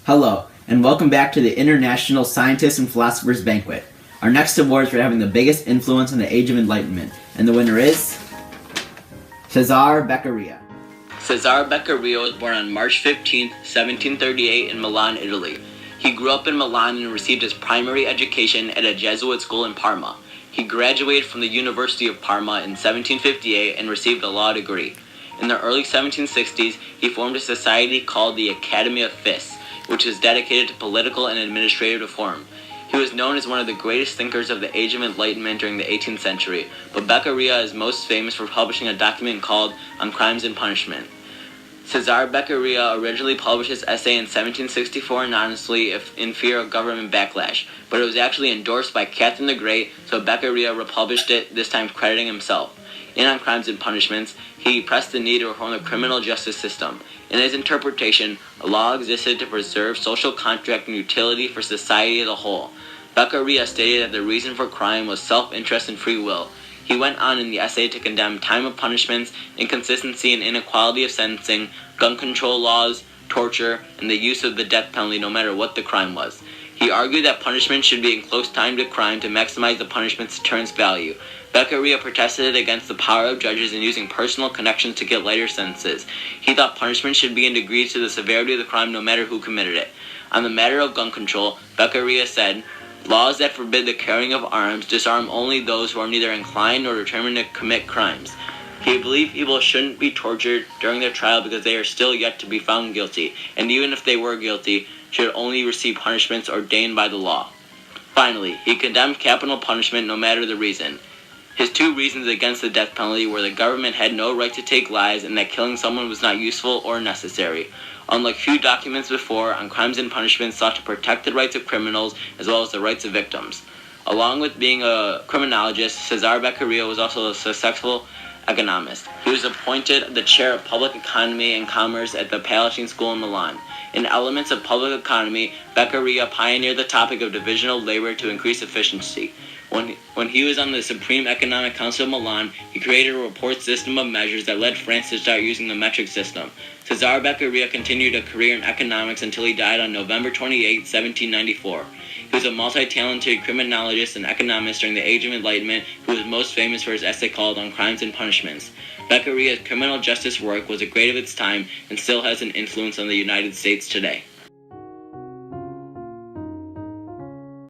Hello, and welcome back to the International Scientists and Philosophers Banquet. Our next award is for having the biggest influence on the Age of Enlightenment, and the winner is Cesare Beccaria. Cesare Beccaria was born on March 15, 1738 in Milan, Italy. He grew up in Milan and received his primary education at a Jesuit school in Parma. He graduated from the University of Parma in 1758 and received a law degree. In the early 1760s, he formed a society called the Academy of Fists, which is dedicated to political and administrative reform. He was known as one of the greatest thinkers of the Age of Enlightenment during the 18th century, but Beccaria is most famous for publishing a document called On Crimes and Punishment. Cesare Beccaria originally published his essay in 1764 anonymously in fear of government backlash, but it was actually endorsed by Catherine the Great, so Beccaria republished it, this time crediting himself. In On Crimes and Punishments, he pressed the need to reform the criminal justice system. In his interpretation, a law existed to preserve social contract and utility for society as a whole. Beccaria stated that the reason for crime was self-interest and free will. He went on in the essay to condemn time of punishments, inconsistency and inequality of sentencing, gun control laws, torture, and the use of the death penalty no matter what the crime was. He argued that punishment should be in close time to crime to maximize the punishment's deterrence value. Beccaria protested against the power of judges in using personal connections to get lighter sentences. He thought punishment should be in degrees to the severity of the crime no matter who committed it. On the matter of gun control, Beccaria said, "Laws that forbid the carrying of arms disarm only those who are neither inclined nor determined to commit crimes." He believed people shouldn't be tortured during their trial because they are still yet to be found guilty, and even if they were guilty, should only receive punishments ordained by the law. Finally, he condemned capital punishment no matter the reason. His two reasons against the death penalty were the government had no right to take lives and that killing someone was not useful or necessary. Unlike few documents before, On Crimes and Punishments sought to protect the rights of criminals as well as the rights of victims. Along with being a criminologist, Cesare Beccaria was also a successful economist. He was appointed the chair of public economy and commerce at the Palatine School in Milan. In Elements of Public Economy, Beccaria pioneered the topic of division of labor to increase efficiency. When he was on the Supreme Economic Council of Milan, he created a report system of measures that led France to start using the metric system. Cesare Beccaria continued a career in economics until he died on November 28, 1794. He was a multi-talented criminologist and economist during the Age of Enlightenment who was most famous for his essay called On Crimes and Punishments. Beccaria's criminal justice work was a great of its time and still has an influence on the United States today.